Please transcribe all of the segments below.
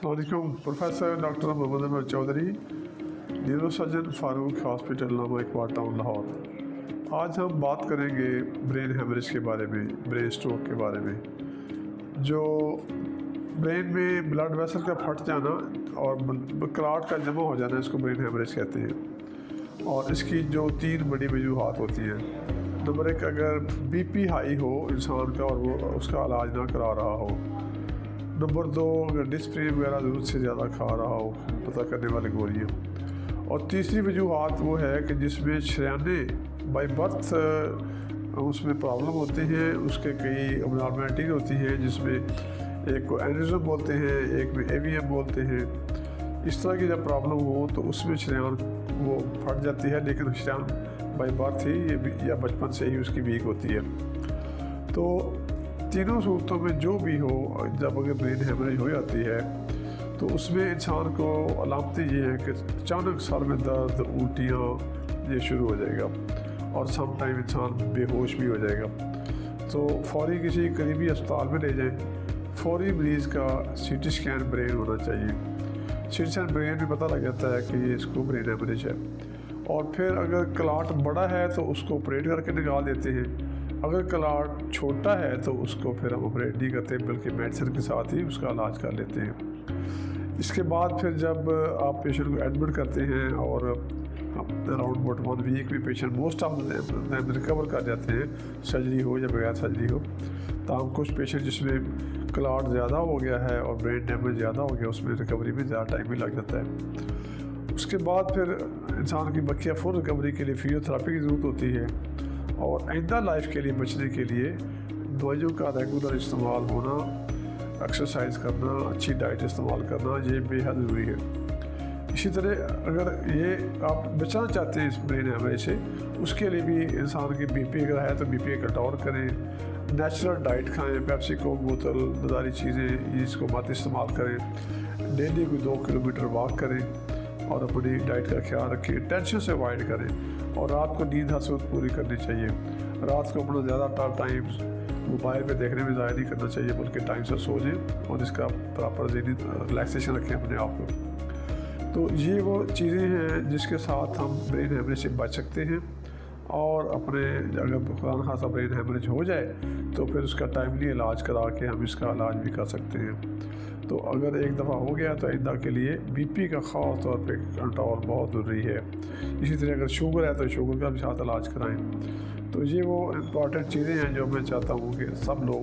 अस्सलामुअलैकुम। Professor doctor Mohammad Anwar Chaudhry, neurosurgeon Farooq hospital नामा Iqbal town Lahore. आज हम बात करेंगे ब्रेन हेमरेज के बारे में, ब्रेन स्ट्रोक के बारे में। जो ब्रेन में ब्लड वेसल का फट जाना और क्लॉट का जमा हो जाना, इसको ब्रेन हेमरेज कहते हैं। और इसकी जो 3 बड़ी वजूहात होती हैं। नंबर 1, अगर बीपी हाई हो इंसान का और वो उसका इलाज ना करा रहा हो। नंबर 2, अगर डिस्प्लेन वगैरह ज़रूरत से ज़्यादा खा रहा हो, पता करने वाली गोलियाँ। और तीसरी वजूहात वो है कि जिसमें शरियाने बाई बर्थ उसमें प्रॉब्लम होती हैं, उसके कई अबनॉर्मैलिटीज़ होती हैं, जिसमें एक को एनेरिज्म बोलते हैं, एक में एवीएम बोलते हैं। इस तरह की जब प्रॉब्लम हो तो उसमें शरियान वो फट जाती है, लेकिन शरियान बाई बर्थ ही या बचपन से ही उसकी वीक होती है। तो तीनों सूरतों में जो भी हो, जब अगर ब्रेन हेमरेज हो जाती है तो उसमें इंसान को अलामतें ये हैं कि अचानक सर में दर्द, उल्टियाँ ये शुरू हो जाएगा और सम टाइम इंसान बेहोश भी हो जाएगा। तो फौरी किसी करीबी अस्पताल में ले जाएं। फौरी मरीज़ का सीटी स्कैन ब्रेन होना चाहिए। सीटी स्कैन ब्रेन में पता लग जाता है कि ये इसको ब्रेन हेमरेज है। और फिर अगर क्लॉट बड़ा है तो उसको ऑपरेट करके निकाल देते हैं। अगर क्लॉट छोटा है तो उसको फिर हम ऑपरेट नहीं करते, बल्कि मेडिसिन के साथ ही उसका इलाज कर लेते हैं। इसके बाद फिर जब आप पेशेंट को एडमिट करते हैं और अराउंड अबाउट 1 वीक में patient most of the recover कर जाते हैं, सर्जरी हो या बगैर सर्जरी हो। तो हम कुछ पेशेंट जिसमें क्लॉट ज़्यादा हो गया है और ब्रेन डैमेज ज़्यादा हो गया, उसमें रिकवरी में ज़्यादा टाइम भी लग जाता है। उसके बाद फिर इंसान की बकिया फुल रिकवरी के लिए फिजियोथेरेपी की ज़रूरत होती है। और आइंदा लाइफ के लिए बचने के लिए दवाइयों का रेगुलर इस्तेमाल होना, एक्सरसाइज करना, अच्छी डाइट इस्तेमाल करना, ये बेहद ज़रूरी है। इसी तरह अगर ये आप बचना चाहते हैं इस ब्रेन हेमरेज से, उसके लिए भी इंसान की बीपी अगर है तो बीपी कंट्रोल करें, नेचुरल डाइट खाएं, पेप्सी कोक बोतल, बाजारी चीज़ें इसको मत इस्तेमाल करें, डेली कोई 2 किलोमीटर वॉक करें और अपनी डाइट का ख्याल रखें, टेंशन से अवॉइड करें। और रात को नींद हर वक्त पूरी करनी चाहिए। रात को अपना ज़्यादा टाइम मोबाइल पे देखने में ज़ाया नहीं करना चाहिए, बल्कि टाइम से सो जाएं और इसका प्रॉपर रिलैक्सेशन रखें अपने आप को। तो ये वो चीज़ें हैं जिसके साथ हम ब्रेन हेमरेज से बच सकते हैं। और अपने अगर खुदा न खासा ब्रेन हेमरेज हो जाए तो फिर उसका टाइमली इलाज करा के हम इसका इलाज भी कर सकते हैं। तो अगर एक दफ़ा हो गया तो आइंदा के लिए बीपी का ख़ास तौर पे कंट्रोल बहुत ज़रूरी है। इसी तरह अगर शुगर है तो शुगर का भी साथ इलाज कराएं। तो ये वो इम्पॉर्टेंट चीज़ें हैं जो मैं चाहता हूँ कि सब लोग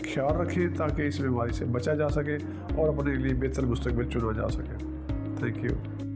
ख्याल रखें, ताकि इस बीमारी से बचा जा सके और अपने लिए बेहतर मुस्तकबिल चुना जा सके। Thank you.